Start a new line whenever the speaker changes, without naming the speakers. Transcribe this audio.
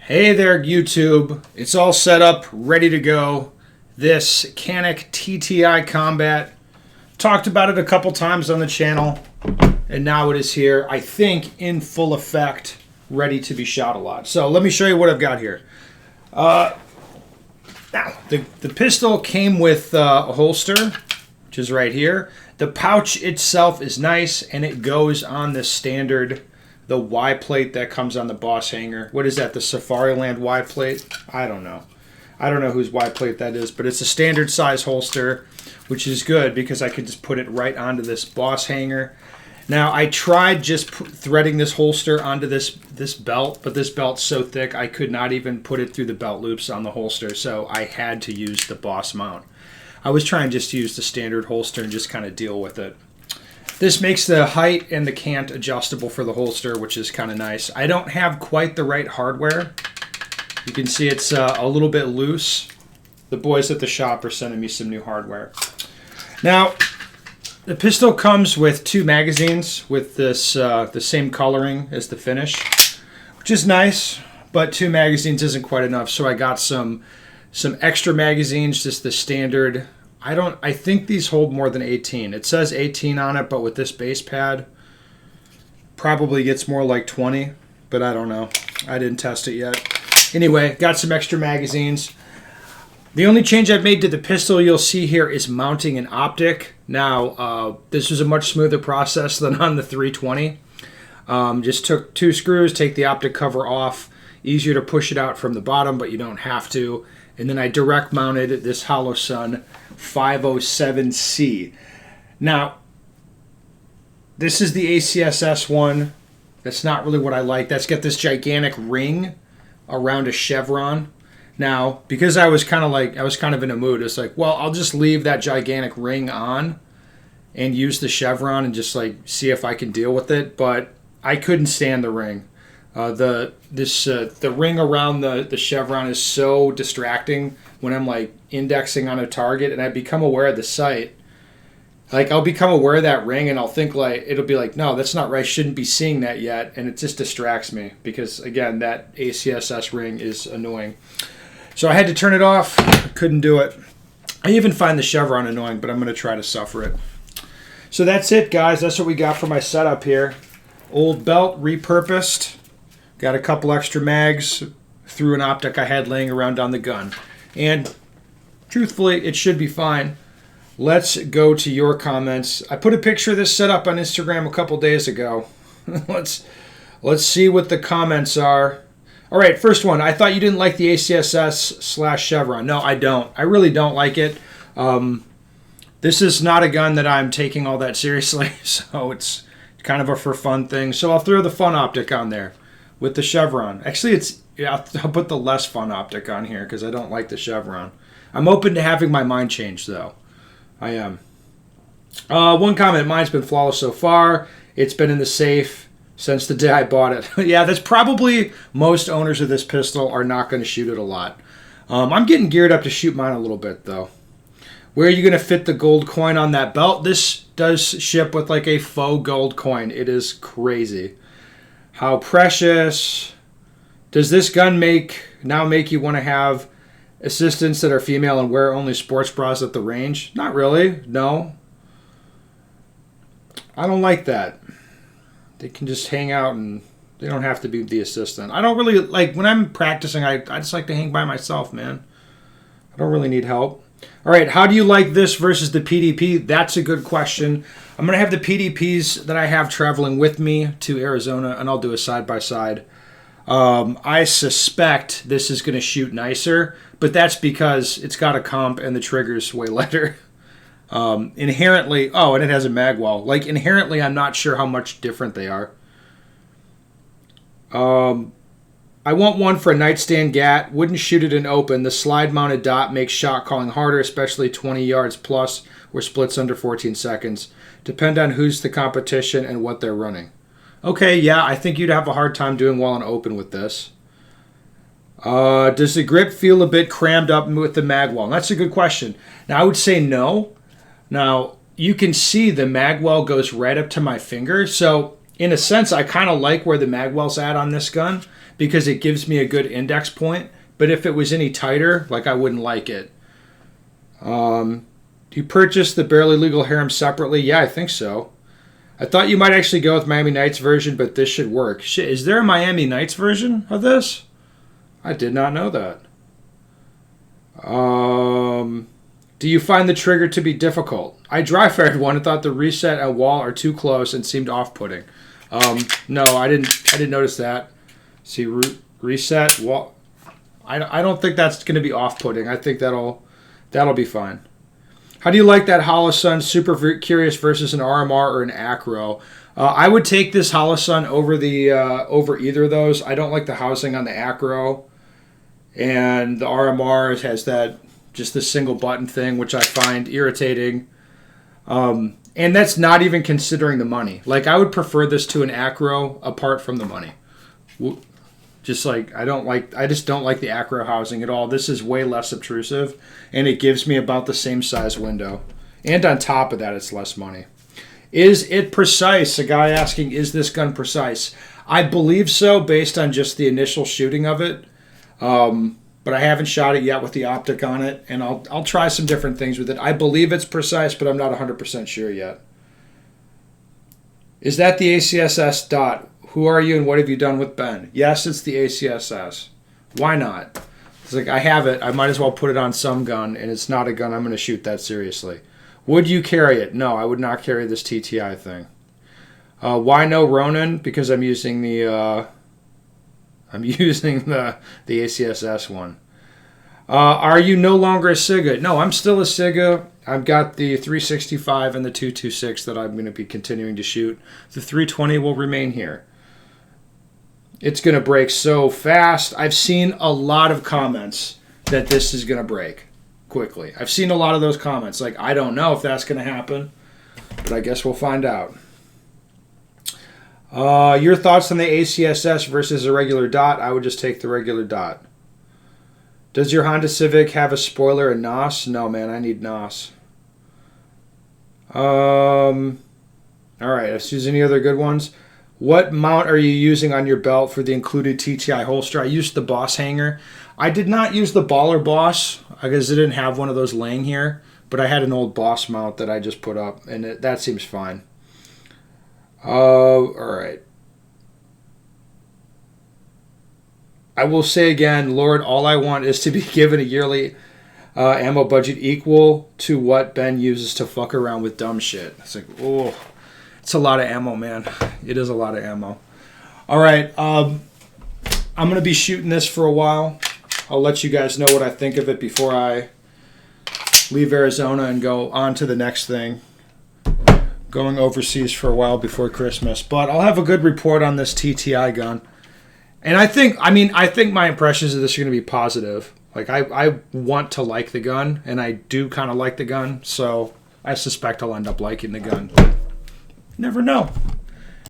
Hey there, YouTube. It's all set up, ready to go. This Canik TTI Combat. Talked about it a couple times on the channel, and now it is here, I think, in full effect, ready to be shot a lot. So let me show you what I've got here. Now, the pistol came with a holster, which is right here. The pouch itself is nice, and it goes on the standard the Y plate that comes on the boss hanger. What is that, the Safariland Y plate? I don't know. I don't know whose Y plate that is, but it's a standard size holster, which is good because I could just put it right onto this boss hanger. Now, I tried just threading this holster onto this belt, but this belt's so thick I could not even put it through the belt loops on the holster, so I had to use the boss mount. I was trying just to use the standard holster and just kind of deal with it. This makes the height and the cant adjustable for the holster, which is kind of nice. I don't have quite the right hardware. You can see it's a little bit loose. The boys at the shop are sending me some new hardware. Now, the pistol comes with 2 magazines with this the same coloring as the finish, which is nice, but 2 magazines isn't quite enough, so I got some extra magazines, just the standard. I think these hold more than 18. It says 18 on it, but with this base pad, probably gets more like 20, but I don't know. I didn't test it yet. Anyway, got some extra magazines. The only change I've made to the pistol you'll see here is mounting an optic. Now, this was a much smoother process than on the 320. Just took 2 screws, take the optic cover off. Easier to push it out from the bottom, but you don't have to. And then I direct mounted this Holosun 507C. Now, this is the ACSS one. That's not really what I like. That's got this gigantic ring around a chevron. Now, because I was kind of in a mood, it's like, well, I'll just leave that gigantic ring on and use the chevron and just like see if I can deal with it. But I couldn't stand the ring. The ring around the chevron is so distracting when I'm like indexing on a target, and I become aware of the sight. Like, I'll become aware of that ring, and I'll think like, it'll be like, no, that's not right. I shouldn't be seeing that yet, and it just distracts me because, again, that ACSS ring is annoying. So I had to turn it off. I couldn't do it. I even find the chevron annoying, but I'm going to try to suffer it. So that's it, guys. That's what we got for my setup here. Old belt repurposed. Got a couple extra mags through an optic I had laying around on the gun. And truthfully, it should be fine. Let's go to your comments. I put a picture of this setup on Instagram a couple days ago. Let's see what the comments are. All right, first one. I thought you didn't like the ACSS/Chevron. No, I don't. I really don't like it. This is not a gun that I'm taking all that seriously, so it's kind of a for fun thing. So I'll throw the fun optic on there with the chevron. Actually, I'll put the less fun optic on here because I don't like the chevron. I'm open to having my mind changed, though. I am. One comment, mine's been flawless so far. It's been in the safe since the day I bought it. Yeah, that's probably most owners of this pistol are not going to shoot it a lot. I'm getting geared up to shoot mine a little bit, though. Where are you going to fit the gold coin on that belt? This does ship with like a faux gold coin. It is crazy. How precious. Does this gun now make you want to have assistants that are female and wear only sports bras at the range? Not really. No. I don't like that. They can just hang out and they don't have to be the assistant. I don't really like, when I'm practicing, I just like to hang by myself, man. I don't really need help. All right, how do you like this versus the PDP? That's a good question. I'm going to have the PDPs that I have traveling with me to Arizona, and I'll do a side-by-side. I suspect this is going to shoot nicer, but that's because it's got a comp and the trigger's way lighter. Inherently, and it has a mag wall. Like, inherently, I'm not sure how much different they are. I want one for a nightstand gat. Wouldn't shoot it in open. The slide-mounted dot makes shot calling harder, especially 20 yards plus, or splits under 14 seconds. Depend on who's the competition and what they're running. Okay, yeah, I think you'd have a hard time doing well in open with this. Does the grip feel a bit crammed up with the mag wall? That's a good question. Now, I would say no. Now, you can see the mag well goes right up to my finger, so in a sense, I kind of like where the mag well's at on this gun because it gives me a good index point. But if it was any tighter, like, I wouldn't like it. Do you purchase the Barely Legal Harem separately? Yeah, I think so. I thought you might actually go with Miami Nights version, but this should work. Shit, is there a Miami Nights version of this? I did not know that. Do you find the trigger to be difficult? I dry fired one and thought the reset and wall are too close and seemed off-putting. No, I didn't notice that. See, reset wall. I don't think that's going to be off-putting. I think that'll be fine. How do you like that Holosun Super Curious versus an RMR or an Acro? I would take this Holosun over over either of those. I don't like the housing on the Acro, and the RMR has that just the single button thing, which I find irritating. And that's not even considering the money. Like, I would prefer this to an Acro apart from the money. Just like, I just don't like the Acro housing at all. This is way less obtrusive, and it gives me about the same size window. And on top of that, it's less money. Is it precise? A guy asking, is this gun precise? I believe so, based on just the initial shooting of it. But I haven't shot it yet with the optic on it, and I'll try some different things with it. I believe it's precise, but I'm not 100% sure yet. Is that the ACSS dot? Who are you and what have you done with Ben? Yes, it's the ACSS. Why not? It's like, I have it. I might as well put it on some gun, and it's not a gun I'm going to shoot that seriously. Would you carry it? No, I would not carry this TTI thing. Why no Ronin? Because I'm using the ACSS one. Are you no longer a SIGA? No, I'm still a SIGA. I've got the 365 and the 226 that I'm going to be continuing to shoot. The 320 will remain here. It's going to break so fast. I've seen a lot of comments that this is going to break quickly. I've seen a lot of those comments. Like, I don't know if that's going to happen, but I guess we'll find out. Your thoughts on the ACSS versus a regular dot? I would just take the regular dot. Does your Honda Civic have a spoiler and NOS? No, man, I need NOS. All right, if there's any other good ones. What mount are you using on your belt for the included TTI holster? I used the Boss hanger. I did not use the Baller Boss because I didn't have one of those laying here, but I had an old Boss mount that I just put up, and that seems fine. All right. I will say again, Lord, all I want is to be given a yearly ammo budget equal to what Ben uses to fuck around with dumb shit. It's like, oh, it's a lot of ammo, man. It is a lot of ammo. All right, I'm going to be shooting this for a while. I'll let you guys know what I think of it before I leave Arizona and go on to the next thing. Going overseas for a while before Christmas. But I'll have a good report on this TTI gun. And I think my impressions of this are going to be positive. Like, I want to like the gun, and I do kind of like the gun, so I suspect I'll end up liking the gun. Never know.